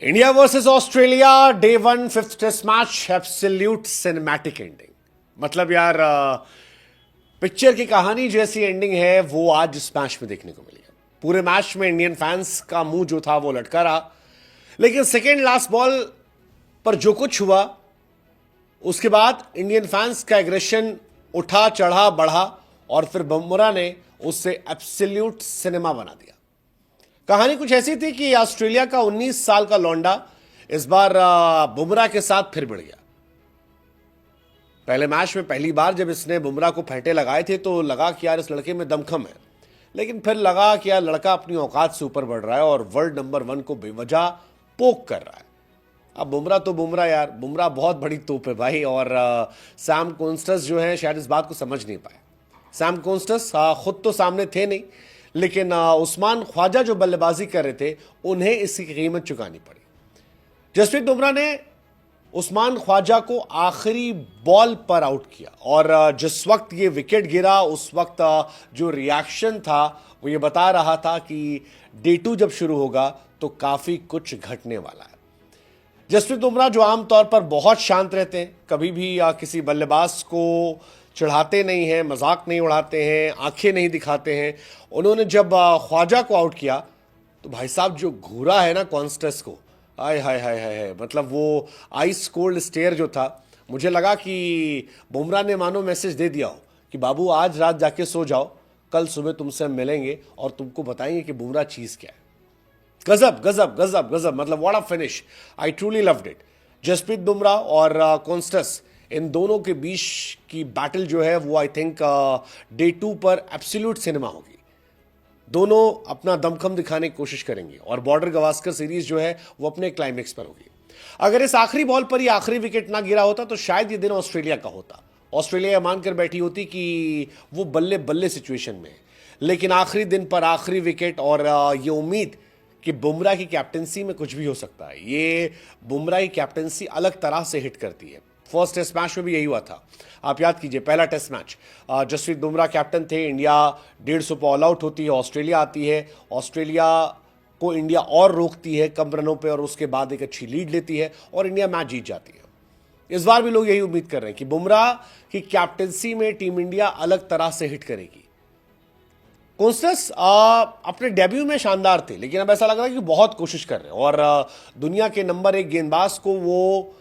India versus Australia day one fifth test match absolute cinematic ending. मतलब यार picture की कहानी जैसी एंडिंग है वो आज इस मैच में देखने को मिली है। पूरे मैच में इंडियन फैंस का मुंह जो था वो लटका रहा, लेकिन सेकेंड लास्ट बॉल पर जो कुछ हुआ उसके बाद इंडियन फैंस का एग्रेशन उठा चढ़ा बढ़ा और फिर बुमराह ने उससे एब्सोल्यूट सिनेमा बना दिया। कहानी कुछ ऐसी थी कि ऑस्ट्रेलिया का 19 साल का लौंडा इस बार बुमराह के साथ फिर भिड़ गया। पहले मैच में पहली बार जब इसने बुमराह को फेंटे लगाए थे तो लगा कि यार इस लड़के में दमखम है, लेकिन फिर लगा कि यार लड़का अपनी औकात से ऊपर बढ़ रहा है और वर्ल्ड नंबर 1 को बेवजह पोक कर रहा है। अब बुमराह तो बुमराह यार, बुमराह बहुत बड़ी तोप है भाई। और सैम कॉन्स्टस जो है शायद इस बात को समझ नहीं पाए। सैम कॉन्स्टस खुद तो सामने थे नहीं, लेकिन उस्मान ख्वाजा जो बल्लेबाजी कर रहे थे उन्हें इसकी कीमत चुकानी पड़ी। जसप्रीत बुमराह ने उस्मान ख्वाजा को आखिरी बॉल पर आउट किया और जिस वक्त ये विकेट गिरा उस वक्त जो रिएक्शन था वो ये बता रहा था कि डे 2 जब शुरू होगा तो काफी कुछ घटने वाला है। जसप्रीत बुमराह जो आमतौर पर बहुत शांत रहते हैं, कभी भी किसी बल्लेबाज को चढ़ाते नहीं हैं, मजाक नहीं उड़ाते हैं, आंखें नहीं दिखाते हैं, उन्होंने जब ख्वाजा को आउट किया तो भाई साहब जो घूरा है ना कॉन्स्टस को, हाय हाय हाय हाय, मतलब वो आइस कोल्ड स्टेयर जो था, मुझे लगा कि बुमराह ने मानो मैसेज दे दिया हो कि बाबू आज रात जाके सो जाओ, कल सुबह तुमसे हम मिलेंगे और तुमको बताएंगे कि बुमराह चीज क्या है। गजब गजब गजब गजब, मतलब what a finish, I truly loved it. Jasprit Bumrah और कॉन्स्टस इन दोनों के बीच की बैटल जो है वो आई थिंक डे 2 पर एब्सोल्यूट सिनेमा होगी। दोनों अपना दमखम दिखाने की कोशिश करेंगे और बॉर्डर गवास्कर सीरीज जो है वो अपने क्लाइमेक्स पर होगी। अगर इस आखिरी बॉल पर ही आखिरी विकेट ना गिरा होता तो शायद ये दिन ऑस्ट्रेलिया का होता। ऑस्ट्रेलिया यह मानकर बैठी होती कि वो बल्ले बल्ले सिचुएशन में है, लेकिन आखिरी दिन पर आखिरी विकेट और ये उम्मीद कि बुमराह की कैप्टनसी में कुछ भी हो सकता है, ये बुमराह की कैप्टनसी अलग तरह से हिट करती है। फर्स्ट टेस्ट मैच में भी यही हुआ था। आप याद कीजिए पहला test match Jasprit Bumrah captain थे, इंडिया 150 पर ऑल आउट होती है, ऑस्ट्रेलिया आती है, ऑस्ट्रेलिया को इंडिया और रोकती है कम रनों पे और उसके बाद एक अच्छी लीड लेती है और इंडिया मैच जीत जाती है। इस बार भी लोग यही उम्मीद कर रहे हैं कि बुमराह की कैप्टनसी में टीम इंडिया अलग तरह से हिट करेगी। कॉन्स्टस अपने डेब्यू में शानदार थे, लेकिन अब ऐसा लग रहा है कि बहुत कोशिश कर रहे हैं और दुनिया के नंबर 1 गेंदबाज को वो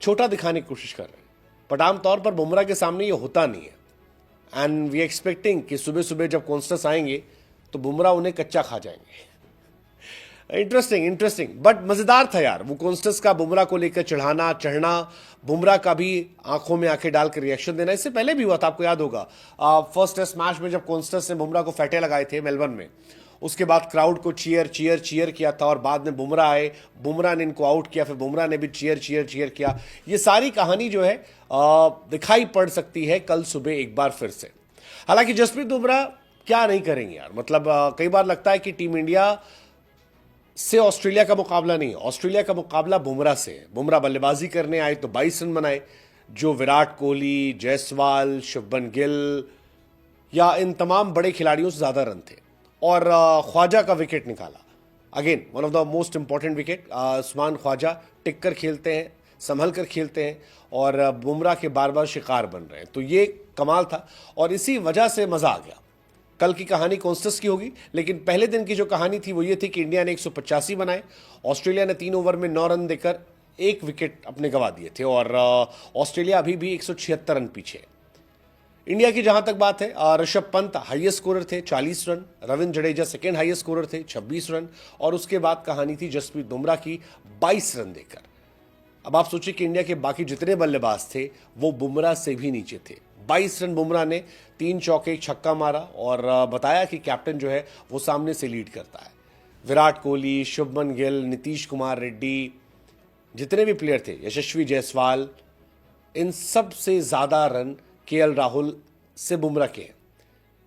छोटा दिखाने की कोशिश कर रहे हैं। बट आमतौर पर बुमराह के सामने ये होता नहीं है एंड वी एक्सपेक्टिंग कि सुबह सुबह जब कॉन्स्टस आएंगे तो बुमराह उन्हें कच्चा खा जाएंगे। इंटरेस्टिंग इंटरेस्टिंग, बट मजेदार था यार वो कॉन्स्टस का बुमराह को लेकर चढ़ाना चढ़ना, बुमराह का भी आंखों में आंखें डालकर रिएक्शन देना। इससे पहले भी हुआ था, आपको याद होगा फर्स्ट टेस्ट मैच में जब कॉन्स्टस ने बुमराह को फेंटे लगाए थे मेलबर्न में, उसके बाद क्राउड को चीयर चीयर चीयर किया था और बाद में बुमराह आए, बुमराह ने इनको आउट किया, फिर बुमराह ने भी चीयर चीयर चीयर किया। ये सारी कहानी जो है दिखाई पड़ सकती है कल सुबह एक बार फिर से। हालांकि जसप्रीत बुमराह क्या नहीं करेंगे यार, मतलब कई बार लगता है कि टीम इंडिया से ऑस्ट्रेलिया का मुकाबला नहीं, ऑस्ट्रेलिया का मुकाबला बुमराह से है। बुमराह बल्लेबाजी करने आए तो 22 रन बनाए, जो विराट कोहली, जायसवाल, शुभमन गिल या इन तमाम बड़े खिलाड़ियों से ज्यादा रन थे और ख्वाजा का विकेट निकाला। Again one of the most important wicket. Usman Khawaja टिक कर खेलते हैं, संभल कर खेलते हैं और बुमराह के बार बार शिकार बन रहे हैं, तो ये कमाल था और इसी वजह से मजा आ गया। कल की कहानी कॉन्स्टस की होगी, लेकिन पहले दिन की जो कहानी थी वो ये थी कि इंडिया ने 185 बनाए, ऑस्ट्रेलिया ने 3 ओवर में 9 रन देकर 1 विकेट अपने गंवा दिए थे और ऑस्ट्रेलिया अभी भी 176 रन पीछे। इंडिया की जहां तक बात है, ऋषभ पंत हाईएस्ट स्कोरर थे 40 run, Ravindra Jadeja second highest scorer थे 26 रन और उसके बाद कहानी थी जसप्रीत बुमराह की 22 रन देकर। अब आप सोचिए कि इंडिया के बाकी जितने बल्लेबाज थे वो बुमराह से भी नीचे थे। 22 रन बुमराह ने, 3 चौके 1 छक्का मारा और बताया कि कैप्टन जो है वो सामने से लीड करता है। विराट कोहली, शुभमन गिल, नीतीश कुमार रेड्डी, जितने भी प्लेयर थे, यशस्वी जायसवाल, इन सब से ज्यादा रन केएल राहुल से बुमराह के हैं।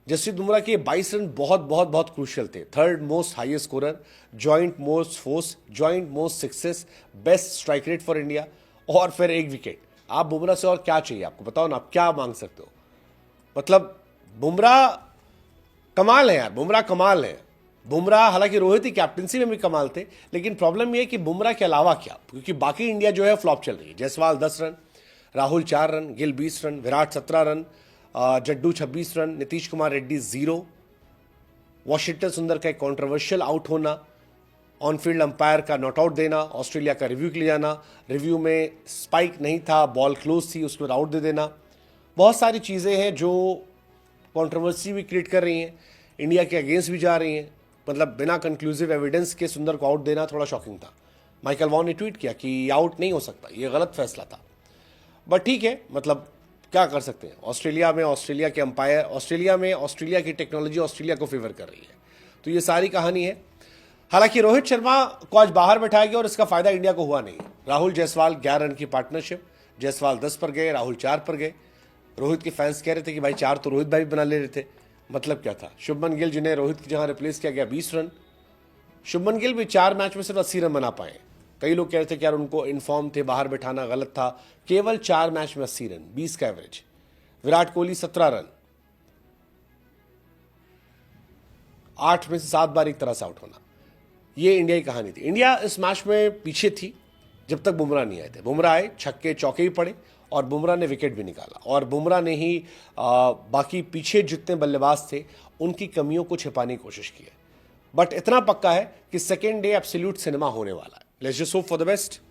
जसप्रीत बुमराह के 22 रन बहुत बहुत बहुत क्रूशियल थे। Third most highest scorer, joint most force, joint most success, best strike rate for India और फिर 1 विकेट। आप बुमराह से और क्या चाहिए, आपको बताओ ना, आप क्या मांग सकते हो। मतलब बुमराह कमाल है यार, बुमराह कमाल है। बुमराह, हालांकि रोहित ही कैप्टनसी में भी कमाल थे, लेकिन प्रॉब्लम यह है कि बुमराह के अलावा क्या, क्योंकि बाकी इंडिया जो है फ्लॉप चल रही है। Jaiswal 10 run, Rahul 4 run, Gill 20 run, Virat 17 run, Jaddu 26 run, Nitish Kumar Reddy 0, Washington सुंदर का एक कॉन्ट्रोवर्शियल आउट होना, ऑन फील्ड अंपायर का नॉट आउट देना, ऑस्ट्रेलिया का रिव्यू के लिए जाना, रिव्यू में स्पाइक नहीं था, बॉल क्लोज थी, उसको आउट दे देना, बहुत सारी चीज़ें हैं जो कंट्रोवर्सी भी क्रिएट कर रही हैं, इंडिया के अगेंस्ट भी जा रही हैं। मतलब बिना कंक्लूसिव एविडेंस के सुंदर को आउट देना थोड़ा शॉकिंग था। माइकल वॉन ने ट्वीट किया कि आउट नहीं हो सकता, ये गलत फैसला था। बट ठीक है, मतलब क्या कर सकते हैं। ऑस्ट्रेलिया में ऑस्ट्रेलिया के अंपायर, ऑस्ट्रेलिया में ऑस्ट्रेलिया की टेक्नोलॉजी ऑस्ट्रेलिया को फेवर कर रही है, तो ये सारी कहानी है। हालांकि रोहित शर्मा को आज बाहर बैठाया गया और इसका फायदा इंडिया को हुआ नहीं। राहुल जायसवाल 11 रन की पार्टनरशिप, जायसवाल 10 पर गए, राहुल 4 पर गए। रोहित के फैंस कह रहे थे कि भाई 4 तो रोहित भाई बना ले रहे थे, मतलब क्या था। शुभमन गिल जिन्हें रोहित की जहां रिप्लेस किया गया 20 रन, शुभमन गिल भी 4 मैच में सिर्फ 80 रन बना पाए। कई लोग कह रहे थे कि यार उनको इन्फॉर्म थे, बाहर बैठाना गलत था। केवल 4 मैच में 80 रन, 20 का एवरेज। विराट कोहली 17 रन, 8 में से 7 बार एक तरह से आउट होना, ये इंडिया की कहानी थी। इंडिया इस मैच में पीछे थी जब तक बुमराह नहीं आए थे। बुमराह आए, छक्के चौके ही पड़े और बुमराह ने विकेट भी निकाला, और बुमराह ने ही बाकी पीछे जितने बल्लेबाज थे उनकी कमियों को छिपाने की कोशिश की है। बट इतना पक्का है कि सेकेंड डे एब्सोल्यूट सिनेमा होने वाला है। Let's just hope for the best.